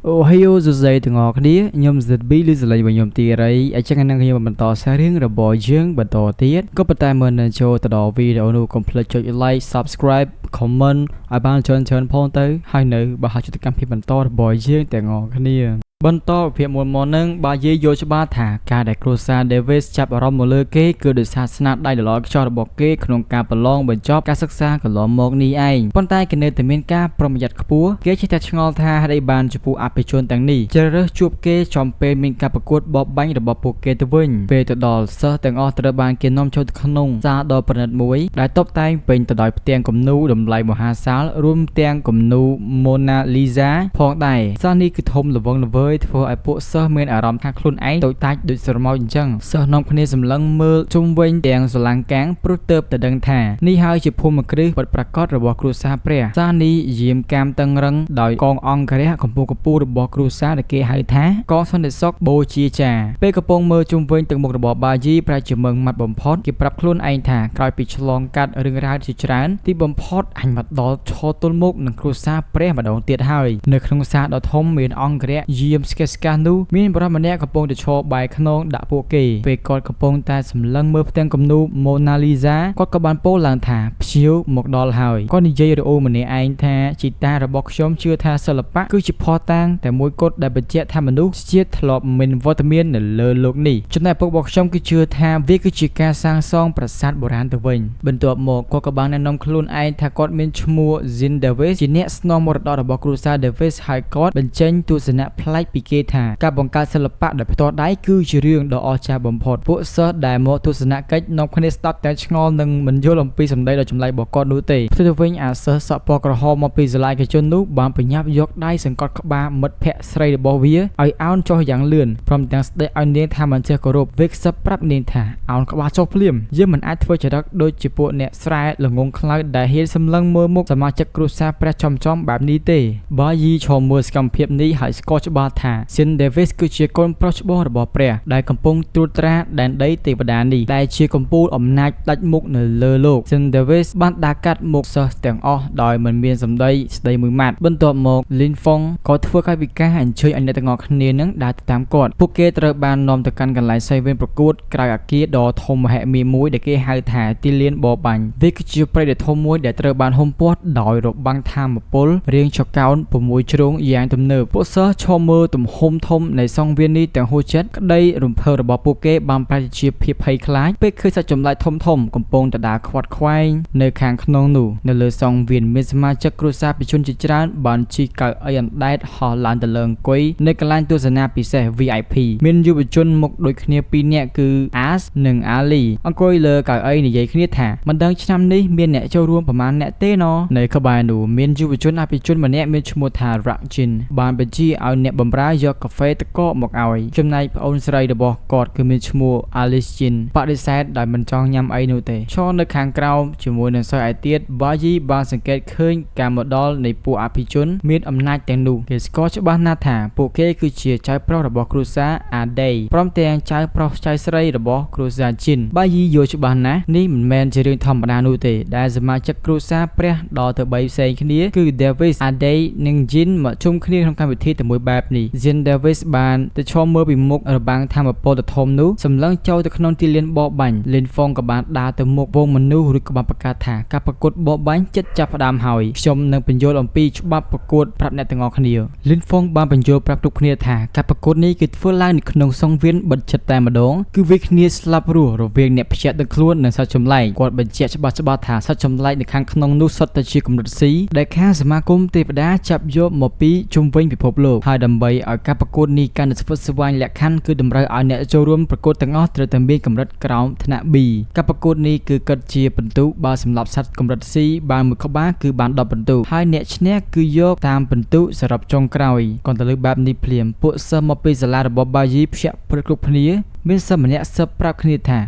អូហេយ៉ូសួស្តីទាំងអស់គ្នាខ្ញុំ ZB ឬសលេងរបស់ខ្ញុំទីរៃអញ្ចឹងនឹងខ្ញុំបន្តសាររឿងរបស់យើងបន្តទៀតក៏ប៉ុន្តែមុននឹងចូលទៅដល់វីដេអូនោះកុំភ្លេចចុច like subscribe comment ឲ្យបានច្រើនផងទៅហើយនៅបើហើយជួយកម្មភាពបន្តរបស់យើងទាំងអស់គ្នាបន្តភាពមុនមកនឹងបាយាយយកច្បាស់ថាការដែលគ្រួសារ Davis ចាប់អារម្មណ៍មកលើគេគឺដោយសារស្នាដៃដ៏ល្អខ្ចោះរបស់គេក្នុងការប្រឡងបញ្ចប់ការសិក្សាកន្លងមកនេះឯងប៉ុន្តែគេនៅតែមានការប្រុងប្រយ័ត្នខ្ពស់គេចេះតែឆ្ងល់ថាហេតុអីបានចំពោះអភិជនទាំងនេះជ្រើសរើសជួបគេចំពេលមានការប្រកួតបបបាញ់របស់ពួកគេទៅវិញពេលទៅដល់សិស្សទាំងអស់ត្រូវបានគេនាំចូលទៅក្នុងសាលដ៏ប្រណិតមួយដែលតុបតែងពេញទៅដោយផ្ទាំងគំនូរតម្លៃមហាសាលរួមទាំងគំនូរ Mona Lisa ផងដែរសាលនេះគឺធំល្វឹងល្វើយធ្វើឲ្យពួកសិស្សមានអារម្មណ៍ថាខ្លួនឯងតូចតាចដូចស្រមោចអញ្ចឹងសិស្សនាំគ្នាសម្លឹងមើលជុំវិញទាំងស្រឡាំងកាំងព្រោះទើបតែដឹងថានេះហើយជាភូមិគ្រឹះពិតប្រាកដរបស់គ្រួសារព្រះសាលនេះយាមកាមតឹងរឹងដោយកងអង្គរៈកម្ពុជាកម្ពុជារបស់គ្រួសារដែលគេហៅថាកងសន្តិសុខបូជាចាពេលកំពុងមើលជុំវិញទឹកមុខរបស់បាជីប្រែជាមើងម៉ាត់បំផុតគេប្រាប់ខ្លួនឯងថាក្រោយពីឆ្លងកាត់រឿងរ៉ាវជាច្រើនទីបំផុតអញមកដល់ឈរទល់មុខនឹងគ្រួសារព្រះម្ដងទៀតហើយនៅក្នុងសាលដ៏ធំមានអង្គរៈយាមស្កេស្កានោះមានបរិសម្នាក់កំពុងតែឈរបែរខ្នងដាក់ពួកគេពេលគាត់កំពុងតែសម្លឹងមើលផ្ទាំងគំនូរ Mona Lisa គាត់ក៏បានពោលឡើងថាភ្ញៀវមកដល់ហើយគាត់និយាយរអូម្នាក់ឯងថាជីតារបស់ខ្ញុំជឿថាសិល្បៈគឺជាភស្តុតាងតែមួយគត់ដែលបញ្ជាក់ថាមនុស្សជាតិធ្លាប់មានវត្តមាននៅលើโลกនេះចំណែកពុករបស់ខ្ញុំគឺជឿថាវាគឺជាការសាងសង់ប្រាសាទបុរាណទៅវិញបន្ទាប់មកគាត់ក៏បានណែនាំខ្លួនឯងថាគាត់មានឈ្មោះ Zin Davis ជាអ្នកស្នងមរតករបស់គ្រួសារ Davis ហើយគាត់បញ្ចេញទស្សនៈប្លែកពីគេថាការបង្កើតសិល្បៈដោយផ្ទាល់ដៃគឺជារឿងដ៏អស្ចារ្យបំផុតពួកសិស្សដែលមកទស្សនកិច្ចនាំគ្នាស្ដាប់តែឆ្ងល់និងមិនយល់អំពីសម្ដីដ៏ចម្លែករបស់គាត់នោះទេផ្ទុយទៅវិញអាសិស្សសក់ពណ៌ក្រហមមកពីសាលាឯកជននោះបានប្រញាប់យកដៃសង្កត់ក្បាលមិត្តភ័ក្តិស្រីរបស់វាឲ្យអោនចុះយ៉ាងលឿនព្រមទាំងស្ដីឲ្យនាងថាមិនចេះគោរពវាខ្សឹបប្រាប់នាងថាអោនក្បាលចុះភ្លាមយើងមិនអាចធ្វើចរិតដូចជាពួកអ្នកស្រែល្ងងខ្លៅដែលហ៊ានសម្លឹងមើលមុខសមាជិកគ្រួសារព្រះចំបែបនេះទេបាយីឈរមើលសកម្មភាពនេះហើយស្គាល់ច្បាស់ថា Sin Davis គឺជាកូនប្រុសច្បងរបស់ព្រះដែលកំពុងត្រួតត្រាដែនដីទេវតានេះដែលជាកំពូលអំណាចដាច់មុខនៅលើโลก Sin Davis បានដាកាត់មុខសិស្សទាំងអស់ដោយមិនមានសម្ដីស្ដីមួយម៉ាត់បន្ទាប់មក Lin Phong ក៏ធ្វើកាយវិការអញ្ជើញឲ្យអ្នកទាំងអស់គ្នានឹងដើរទៅតាមគាត់ពួកគេត្រូវបាននាំទៅកាន់កន្លែងសីវេនប្រកួតក្រៅអគារដ៏ធំមហិមាមួយដែលគេហៅថាទីលានបបាញ់វាគឺជាព្រៃដ៏ធំមួយដែលត្រូវបានហ៊ុមព័ទ្ធដោយរបាំងថាមពលរាងចកោណ6ជ្រុងយ៉ាងទំនើបពួកសិស្សឈរមើលទំហំធំនៃសង្វៀននេះទាំងហួចចិត្តក្តីរំភើបរបស់ពួកគេបានប្រែជាភាពភ័យខ្លាចពេលឃើញសត្វចម្លែកធំកំពុងដដាខ្វាត់ខ្វែងនៅខាងក្នុងនោះនៅលើសង្វៀនមានសមាជិកគ្រួសារពិជនជាច្រើនបានជិះកៅអីអណ្ដែតហោះឡើងទៅលើអង្គុយនៅកន្លែងទស្សនាពិសេស VIP មានយុវជនមុខដូចគ្នា2នាក់គឺ As និង Ali អង្គុយលើកៅអីនិយាយគ្នាថាមិនដឹងឆ្នាំនេះមានអ្នកចូលរួមប្រមាណអ្នកទេណនៅក្បែរនោះមានយុវជនអភិជនម្នាក់មានឈ្មោះថា Rakjin បានបញ្ជាឲ្យអ្នកបម្រើយកកាហ្វេទឹកកកមកឲ្យចំណែកប្អូនស្រីរបស់គាត់គឺមានឈ្មោះ Alice Jin បដិសេធដោយមិនចង់ញ៉ាំអីនោះទេឈរនៅខាងក្រោមជាមួយនឹងសិស្សឯទៀតបាយីបានសង្កេតឃើញការមកដល់នៃពួកអភិជនមានអំណាចទាំងនោះគេស្គាល់ច្បាស់ណាស់ថាពួកគេគឺជាចៅប្រុសរបស់គ្រួសារ Ade ព្រមទាំងចៅប្រុសចៅស្រីរបស់គ្រួសារ Jin បាយីយល់ច្បាស់ណាស់នេះមិនមែនជារឿងធម្មតានោះទេដែលសមាជិកគ្រួសារព្រះដល់ទៅ3ផ្សេងគ្នាគឺ Davis Ade និង Jin មកជុំគ្នាក្នុងកម្មវិធីតែមួយបែបនេះ Jin Davis បានទៅឈរមើលពីមុខរបាំងថាមពលដ៏ធំនោះសម្លឹងចូលទៅក្នុងទីលានបបបាញ់ Lin Phong ក៏បានដើរទៅមុខវងមនុស្សឬក៏បានប្រកាសថាការប្រកួតបបបាញ់ចិត្តចាប់ផ្ដើមហើយខ្ញុំនឹងបញ្យល់អំពីច្បាប់ប្រកួតប្រាប់អ្នកទាំងអស់គ្នា Lin Phong បានបញ្យល់ប្រាប់គ្រប់គ្នាថាការប្រកួតនេះគឺធ្វើឡើងនៅក្នុងសង្វៀនបិទជិតតែម្ដងគឺវាគ្នាស្លាប់រស់រវាងអ្នកភ្ជាប់ទឹកខ្លួននិងសត្វចម្លែកគាត់បញ្ជាក់ច្បាស់ថាសត្វចម្លែកនៅខាងក្នុងនោះសុទ្ធតែជាកម្រិត C ដែលខាងសមាគមទេវតាចាប់យកមកពីជុំវិញពិភពលោកហើយដើម្បីឲ្យការប្រកួតនេះកាន់តែស្វិតស្វាញលក្ខខណ្ឌគឺតម្រូវឲ្យអ្នកចូលរួមប្រកួតទាំងអស់ត្រូវតែមានកម្រិតក្រោមថ្នាក់ B ការប្រកួតនេះគឺគិតជាពិន្ទុបើសម្រាប់សត្វកម្រិត C បានមួយក្បាលគឺបាន10ពិន្ទុហើយអ្នកឈ្នះគឺយកតាមពិន្ទុសរុបចុងក្រោយគាត់ទៅលើបែបនេះភ្លាមពួកសិស្សមកពីសាលារបស់បាយីភ្ជាប់ព្រឹកគ្រប់គ្នា មានសិស្សម្នាក់សឹបប្រាប់គ្នាថា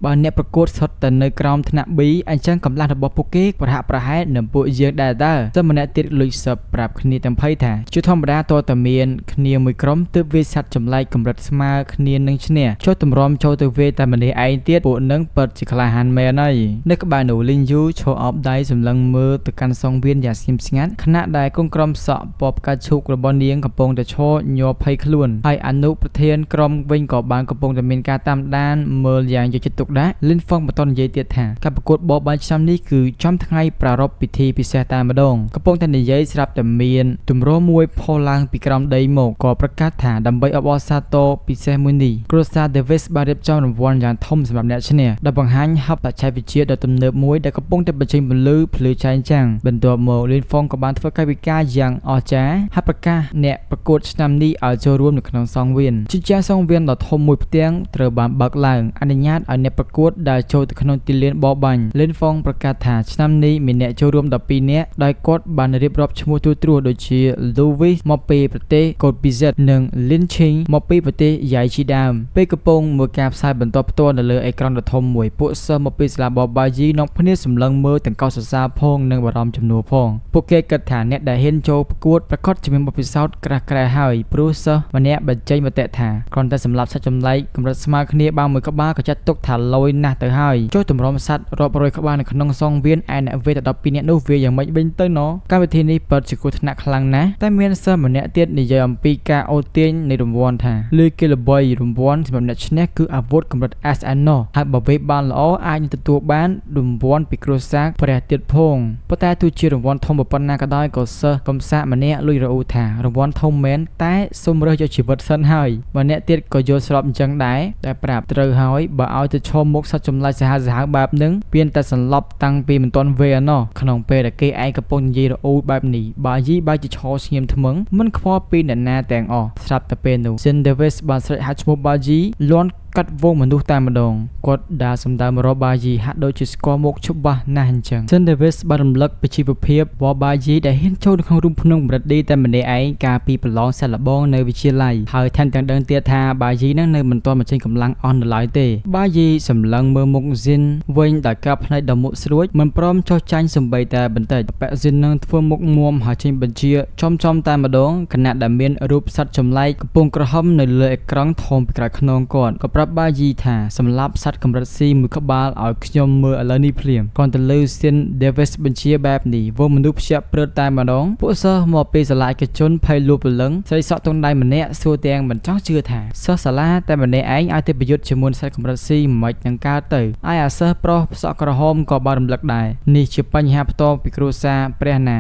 បើអ្នកប្រកួតសុទ្ធតែនៅក្រោមថ្នាក់ B អញ្ចឹងកម្លាំងរបស់ពួកគេប្រហាក់ប្រហែលនឹងពួកយើងដែរតើសិស្សម្នាក់ទៀតលួចសឹបប្រាប់គ្នាទាំងភ័យថាជាធម្មតាតើតែមានគ្នាមួយក្រុមទើបវាយសัตว์ចម្លែកកម្រិតស្មើគ្នានឹងឈ្នះចុះទម្រាំចូលទៅវាយតែម្នាក់ឯងទៀតពួកនឹងពិតជាក្លាហានមែនហើយនៅក្បែរនោះលីនយូឈរអោបដៃសម្លឹងមើលទៅកាន់សង្វៀនយ៉ាងស្ងៀមស្ងាត់ខណៈដែលកូនក្រុមសក់ពណ៌ផ្កាឈូករបស់នាងកំពុងតែឈរញ័រភ័យខ្លួនហើយអនុប្រធានក្រុមវិញក៏បានកំពុងតែមានការតាមដានមើលយ៉ាងយកចិត្តទុកដាក់លីនហ្វុងបន្តនិយាយទៀតថាការប្រកួតបោះបាញ់ឆ្នាំនេះគឺចំថ្ងៃប្រារព្ធពិធីពិសេសតែម្ដងកំពុងតែនិយាយស្រាប់តែមានទម្រមួយផុសឡើងពីក្រោមដីមកក៏ប្រកាសថាដើម្បីអបអរសាទរពិសេសមួយនេះគ្រួសារ Davis បានរៀបចំរង្វាន់យ៉ាងធំសម្រាប់អ្នកឈ្នះដែលបង្ហាញហបបច្ចេកវិទ្យាដ៏ទំនើបមួយដែលកំពុងតែបញ្ចេញពន្លឺភ្លឺចែងចាំងបន្ទាប់មកលីនហ្វុងក៏បានធ្វើកាយវិការយ៉ាងអស្ចារ្យហើយប្រកាសអ្នកប្រកួតឆ្នាំនេះឲ្យចូលរួមនៅក្នុងសង្វៀនជញ្ជាំងសង្វៀនដ៏ធំមួយផ្ទាំងត្រូវបានបើកឡើងអនុញ្ញាតឲ្យអ្នកប្រកួតដែលចូលទៅក្នុងទីលានបោះបាញ់លីនហ្វុងប្រកាសថាឆ្នាំនេះមានអ្នកចូលរួម12នាក់ដោយគាត់បានរៀបរាប់ឈ្មោះទូទ្រោះដូចជា Louis មកពីប្រទេសកូតពីហ្សិតនិង Lin Ching មកពីប្រទេសយ៉ៃជាដើមពេលកំពុងមើលការផ្សាយបន្តផ្ទាល់នៅលើអេក្រង់ដ៏ធំមួយពួកសិស្សមកពីសាលាបោះបាយីនាំគ្នាសម្លឹងមើលទាំងកោតសរសើរផងនិងបារម្ភចំនួនផងពួកគេគិតថាអ្នកដែលហ៊ានចូលប្រកួតប្រកាសជាមានបទពិសោធន៍ក្រាស់ក្រែហើយព្រោះសិស្សម្នាក់បញ្ចេញមតិថាគ្រាន់តែសម្រាប់សត្វចម្លែកកម្រិតស្មើគ្នាបានមួយក្បាលក៏ចាត់ទុកថាលយណាស់ទៅហើយចុះទម្រាំសត្វរាប់រយក្បាលនៅក្នុងសង្វៀនឯអ្នកវាយតែ12នាក់នោះវាយ៉ាងម៉េចវិញទៅណោះកម្មវិធីនេះពិតជាគ្រោះថ្នាក់ខ្លាំងណាស់តែមានសិស្សម្នាក់ទៀតនិយាយអំពីការអូសទាញនៃរង្វាន់ថាលើគេល្បីរង្វាន់សម្រាប់អ្នកឈ្នះគឺអាវុធកម្រិត SN ណោះហើយបើវាយបានល្អអាចនឹងទទួលបានរង្វាន់ពីគ្រួសារព្រះទៀតផងប៉ុន្តែទោះជារង្វាន់ធំប៉ុណ្ណាក៏ដោយក៏សិស្សកំសាកម្នាក់លួចរអ៊ូថារង្វាន់ធំមែនតែសុំរើសយកជីវិតសិនហើយម្នាក់ទៀតក៏យល់ស្របអញ្ចឹងដែរតែប្រាប់ត្រូវហើយបើឲ្យទៅឈមមុខសត្វចម្លែកសាហាវសាហាវបែបហ្នឹងពៀនតែសន្លប់តាំងពីមិនទាន់វេណោះក្នុងពេលដែលគេឯងកំពុងនិយាយរអ៊ូបែបនេះបាយីបែរជាឈរស្ងៀមថ្មឹងមិនខ្វល់ពីអ្នកណាទាំងអស់ស្រាប់តែពេលនោះ Sin Davis បានស្រែកហៅឈ្មោះបាយីលន់កាត់វងមនុស្សតែម្ដងគាត់ដើរសម្ដៅមករកបាយីហាក់ដូចជាស្គាល់មុខច្បាស់ណាស់អញ្ចឹង Sin Davis បានរំលឹកពីជីវភាពរបស់បាយីដែលហ៊ានចូលក្នុងរូងភ្នំកម្រិតឌីតែម្នាក់ឯងកាលពីប្រឡងសាកល្បងនៅវិទ្យាល័យហើយថែមទាំងដឹងទៀតថាបាយីនឹងនៅមិនទាន់បញ្ចេញកម្លាំងអស់នៅឡើយទេបាយីសម្លឹងមើលមុខ Sin វិញដោយការភ្នែកដ៏មុតស្រួចមិនព្រមចោះចាញ់សំបីតែបន្តិចប៉ាក់ Sin នឹងធ្វើមុខមួមហើយចេញបញ្ជាចំតែម្ដងខណៈដែលមានរូបសត្វចម្លែកកំពុងក្រហមនៅលើអេក្រង់ធំពីក្រោយខ្នងគាត់ក៏ប្រាប់បាយីថាសម្រាប់សត្វកម្រិត C មួយក្បាលឲ្យខ្ញុំមើលឥឡូវនេះភ្លាមគ្រាន់តែលើ Sin Davis បញ្ជាបែបនេះវងមនុស្សភ្ញាក់ព្រឺតតែម្ដងពួកសិស្សមកពីសាលាឯកជនភ័យលួចព្រលឹងស្រីសក់ទង់ដៃម្នាក់សួរទាំងមិនចង់ជឿថាសិស្សសាលាតែម្នាក់ឯងឲ្យទៅប្រយុទ្ធជាមួយសត្វកម្រិត C មិននឹងកើតទៅហើយអាសិស្សប្រុសសក់ក្រហមក៏បានរំលឹកដែរនេះជាបញ្ហាផ្ទាល់ពីគ្រួសារព្រះណា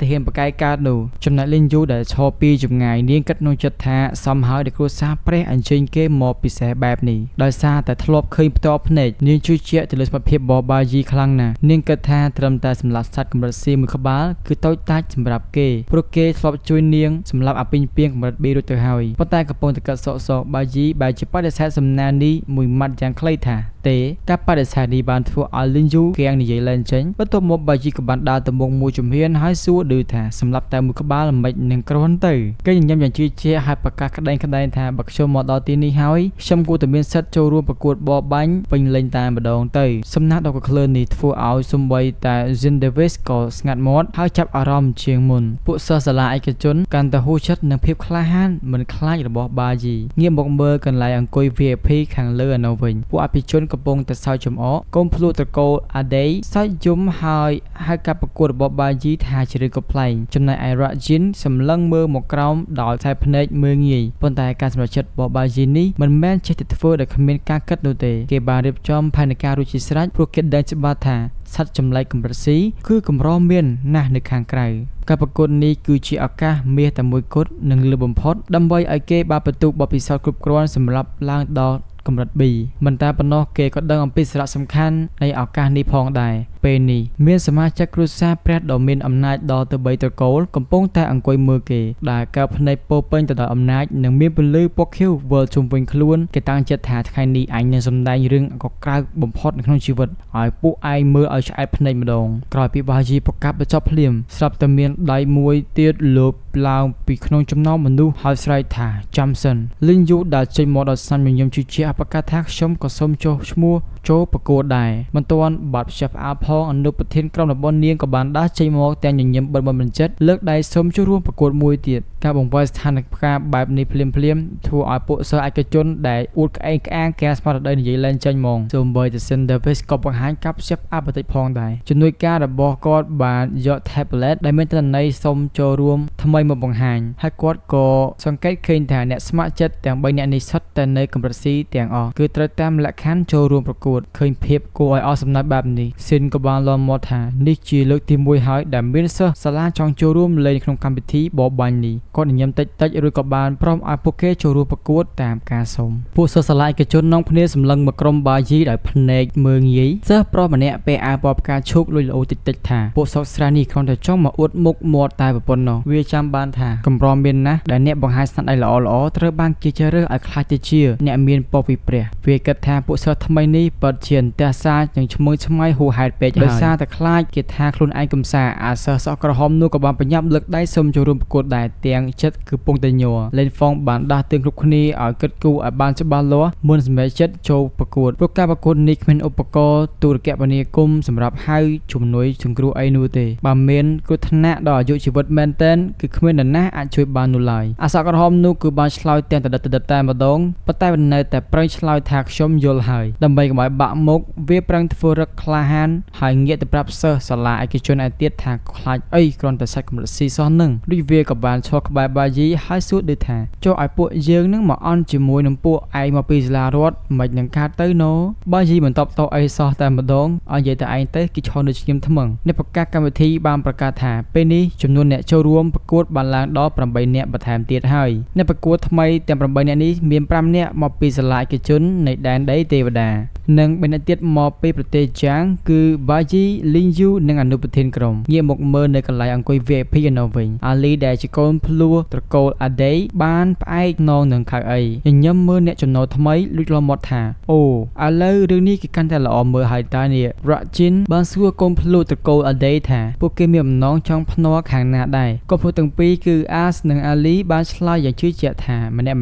ទៅហ៊ានប្រកែកកើតនោះចំណែកលីនយូដែលឈរពីចម្ងាយនាងគិតក្នុងចិត្តថាសមហើយដែលគ្រួសារព្រះអញ្ជើញគេមកពិសេសបែបនេះដោយសារតែធ្លាប់ឃើញផ្ទាល់ភ្នែកនាងជឿជាក់ទៅលើសមត្ថភាពរបស់បាយីខ្លាំងណាស់នាងគិតថាត្រឹមតែសម្រាប់សត្វកម្រិត C មួយក្បាលគឺតូចតាចសម្រាប់គេព្រោះគេធ្លាប់ជួយនាងសម្រាប់អាពីងពីងកម្រិត B រួចទៅហើយប៉ុន្តែកំពុងតែកាត់សក់បាយីបែរជាបដិសេធសំណើនេះមួយម៉ាត់យ៉ាងខ្លីថាទេការបដិសេធនេះបានធ្វើឲ្យលីនយូកៀងនិយាយឡើងចេញបន្ទាប់មកបាយីក៏បានដើរទៅមុខមួយជំហានហើយសួរឌឺថាសម្រាប់តែមួយក្បាលមិននឹងគ្រាន់ទៅគេញញឹមយ៉ាងជឿជាក់ហើយប្រកាសក្តែងថាបើខ្ញុំមកដល់ទីនេះហើយខ្ញុំគួរតែមានសិទ្ធិចូលរួមប្រកួតបោះបាញ់ពេញលេញតែម្ដងទៅសំណាក់ដ៏កក្លឿននេះធ្វើឲ្យសំបីតែ Sin Davis ក៏ស្ងាត់មាត់ហើយចាប់អារម្មណ៍ជាងមុនពួកសិស្សសាលាឯកជនកាន់តែហួសចិត្តនឹងភាពក្លាហានមិនខ្លាចរបស់បាយីងាកមកមើលកន្លែងអង្គុយ VIP ខាងលើឯនោះវិញពួកអភិជនកំពុងតែសើចចំអកកុំភ្លួត្រកូលអាដេសើចយំហើយហៅការប្រកួតរបស់បាយីថាជារឿងកំប្លែងចំណែកឯ Rajin សម្លឹងមើលមកក្រោមដោយខ្សែភ្នែកមើលងាយប៉ុន្តែការសម្រេចចិត្តរបស់បាយីនេះមិនមែនចេះតែធ្វើដោយគ្មានការគិតនោះទេគេបានរៀបចំផែនការរួចជាស្រេចព្រោះគេដឹងច្បាស់ថាសត្វចម្លែកកម្រិត C គឺកម្រមានណាស់នៅខាងក្រៅការប្រកួតនេះគឺជាឱកាសមាសតែមួយគត់និងលើបំផុតដើម្បីឲ្យគេបានបន្ទុកបទពិសោធន៍គ្រប់គ្រាន់សម្រាប់ឡើងដល់កម្រិត B មិនតែប៉ុណ្ណោះគេក៏ដឹងអំពីសារៈសំខាន់នៃឱកាសនេះផងដែរពេលនេះមានសមាជិកគ្រួសារព្រះដ៏មានអំណាចដល់ទៅ3ត្រកូលកំពុងតែអង្គុយមើលគេដែលកើភ្នែកពោពេញទៅដោយអំណាចនិងមានពន្លឺពណ៌ខៀវវិលជុំវិញខ្លួនគេតាំងចិត្តថាថ្ងៃនេះអញនឹងសម្ដែងរឿងកក្រៅបំផុតនៅក្នុងជីវិតឲ្យពួកឯងមើលឲ្យឆ្អែតភ្នែកម្ដងក្រោយពីបាយីប្រកាសបញ្ចប់ភ្លាមស្រាប់តែមានដៃមួយទៀតលោក ឡើងពីក្នុងចំណោមមនុស្សហើយស្រែកថាចាំសិនលីនយូដែលចេញមកដល់ស្នាមញញឹមជឿជាក់ប្រកាសថាខ្ញុំក៏សូមចុះឈ្មោះចូលប្រកួតដែរមិនទាន់បាត់ផ្ទះផ្អើលផងអនុប្រធានក្រុមរបស់នាងក៏បានដាស់ចេញមកទាំងញញឹមបិទមិនចិត្តលើកដៃសូមចូលរួមប្រកួតមួយទៀតការបង្វិលស្ថានភាពបែបនេះភ្លាមធ្វើឲ្យពួកសិស្សឯកជនដែលអួតក្អេងក្អាងកែស្មារតីនិយាយឡើងចេញមកសូម្បីតែ Cindervis ក៏បង្ហាញការផ្ទះផ្អើលបន្តិចផងដែរជំនួយការរបស់គាត់បានយក tablet ដែលមានទិន្នន័យសូមចូលរួមថ្មីមកបង្ហាញហើយគាត់ក៏សង្កេតឃើញថាអ្នកស្ម័គ្រចិត្តទាំង3អ្នកនេះសុទ្ធតែនៅកម្រិត C ទាំងអស់គឺត្រូវតាមលក្ខខណ្ឌចូលរួមប្រកួតឃើញភាពគួរឲ្យអស់សំណើចបែបនេះស៊ីនក៏បានលន់មាត់ថានេះជាលើកទី1ហើយដែលមានសិស្សសាលាចង់ចូលរួមលេងក្នុងកម្មវិធីបបបាញ់នេះគាត់ញញឹមតិចៗរួចក៏បានព្រមឲ្យពួកគេចូលរួមប្រកួតតាមការសុំពួកសិស្សសាលាឯកជននាំគ្នាសម្លឹងមកក្រុមបាជីដោយភ្នែកមើលងាយសិស្សប្រុសម្នាក់ពេលអាវពណ៌ផ្កាឈូកលួចលោតិចៗថាពួកសោកស្រាយនេះគ្រាន់តែចង់មកអួតមុខមាត់តែប៉ុណ្ណោះវាចាំបានថាកម្រមានណាស់ដែលអ្នកបង្ហាញស្នាដៃល្អៗត្រូវបានគេជ្រើសរើសឲ្យខ្លាចទៅជាអ្នកមានពរពីព្រះវាគិតថាពួកសិស្សថ្មីនេះពិតជាអន្ទះសាចនិងឈ្មោះឆ្មៃហួសហេតុពេកដោយសារតែខ្លាចគេថាខ្លួនឯងកំសាអាសិស្សសក់ក្រហមនោះក៏បានប្រញាប់លើកដៃសូមចូលរួមប្រកួតដែរទាំងចិត្តគឺពងតែញ័រលេនហ្វុងបានដាស់តឿនគ្រប់គ្នាឲ្យគិតគូរឲ្យបានច្បាស់លាស់មុនសម្រេចចិត្តចូលប្រកួតព្រោះការប្រកួតនេះគ្មានឧបករណ៍ទូរគមនាគមន៍សម្រាប់ហៅជំនួយសង្គ្រោះអីនោះទេបើមានគ្រោះថ្នាក់ដល់អាយុជីវិតមែនទែនគឺគ្មាននរណាអាចជួយបាននោះឡើយអាសក់ក្រហមនោះគឺបានឆ្លើយទាំងតដិតតែម្ដងប៉ុន្តែនៅតែប្រឹងឆ្លើយថាខ្ញុំយល់ហើយដើម្បីកុំឲ្យបាក់មុខវាប្រឹងធ្វើរឹកក្លាហានហើយងាកទៅប្រាប់សិស្សសាលាឯកជនឯទៀតថាខ្លាចអីគ្រាន់តែសាច់កម្រិតស៊ីសោះនឹងដូចវាក៏បានឈរក្បែរបាជីហើយសួរដូចថាចុះឲ្យពួកយើងនឹងមកអន់ជាមួយនឹងពួកឯងមកពីសាលារដ្ឋមិននឹងកើតទៅណូបាជីមិនតបតអីសោះតែម្ដងឲ្យនិយាយតែឯងទៅគេឈរនៅឈ្ងៀមថ្មឹងអ្នកប្រកាសកម្មវិធីបានប្រកាសថាពេលនេះចំនួនអ្នកចូលរួមប្រកួតបានឡើងដល់8នាក់បន្ថែមទៀតហើយអ្នកប្រកួតថ្មីទាំង8នាក់នេះមាន5នាក់មកពីសាលាឯកជននៃដែនដីទេវតានិង3នាក់ទៀតមកពីប្រទេសចាងគឺបាជីលីងយូនិងអនុប្រធានក្រុមងាកមកមើលនៅកន្លែងអង្គុយ VIP នៅវិញអាលីដែលជាកូនភ្លោះត្រកូលអាដេបានផ្អែកនងនឹងខៅអីញញឹមមើលអ្នកចំណូលថ្មីលួចលំមាត់ថាអូឥឡូវរឿងនេះគេកាន់តែល្អមើលហើយតើនេះរ៉ាជីនបានសួរកូនភ្លោះត្រកូលអាដេថាពួកគេមានបំណងចង់ភ្នាល់ខាងណាដែរកូនភ្លោះទាំងពីរគឺអាសនិងអាលីបានឆ្លើយយ៉ាងជឿជាក់ថាម្នាក់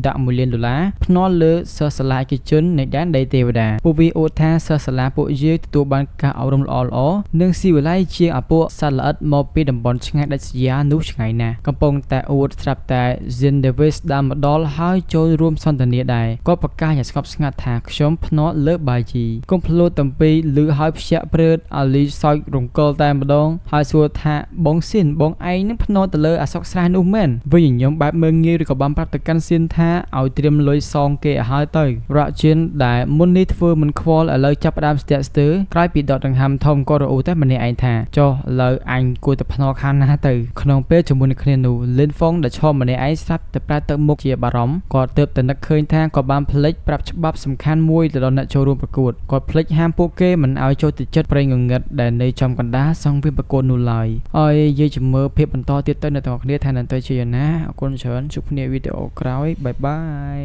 ដាក់$1 លានភ្នាល់លើសិស្សសាលាឯកជននៃដែនដីទេវតាពួកវាអួតថាសិស្សសាលាពួកយើងទទួលបានការអប់រំល្អៗនិងស៊ីវិល័យជាងអាពួកសត្វល្អិតមកពីតំបន់ឆ្ងាយដាច់ស្រយាលនោះឆ្ងាយណាស់កំពុងតែអួតស្រាប់តែ Cindervis ដើមម្ដលហើយចូលរួមសន្ទនាដែរគាត់ប្រកាសយ៉ាងស្ងប់ស្ងាត់ថាខ្ញុំភ្នាល់លើបាជីកុំភ្លោះទាំងពីរឮហើយភ្ញាក់ព្រឺតអាលីសោចរង្គល់តែម្ដងហើយសួរថាបងស៊ីនបងឯងនឹងភ្នាល់ទៅលើអាសុកស្រែនោះមែនវិញញញឹមបែបមើងងាយឬក៏បានប្រាប់ទៅកាន់ស៊ីនថាឲ្យត្រៀមលុយសងគេឲ្យហើយទៅរ៉ាជីនដែលមុននេះធ្វើមិនខ្វល់ឥឡូវចាប់ផ្ដើមស្ទាក់ស្ទើរក្រោយពីដកដង្ហើមធំក៏រអ៊ូតែម្នាក់ឯងថាចុះឥឡូវអញគួរតែភ្នាល់ខាងណាទៅក្នុងពេលជាមួយនឹងគ្នានោះលីនហ្វុងដែលឈរម្នាក់ឯងស្រាប់តែប្រែទៅមុខជាបារម្ភគាត់ទើបតែនឹកឃើញថាក៏បានភ្លេចប្រាប់ច្បាប់សំខាន់មួយទៅដល់អ្នកចូលរួមប្រកួតគាត់ភ្លេចហាមពួកគេមិនឲ្យចូលទៅជិតប្រេងងងឹតដែលនៅចំកណ្ដាលសង្វៀនប្រកួតនោះឡើយហើយនិយាយជាមួយភាពបន្តទៀតទៅអ្នកទាំងអស់គ្នាថានឹងទៅជាយ៉ាងណាអរគុណច្រើនជួបគ្នាវីដេអូក្រោយបាយបាយ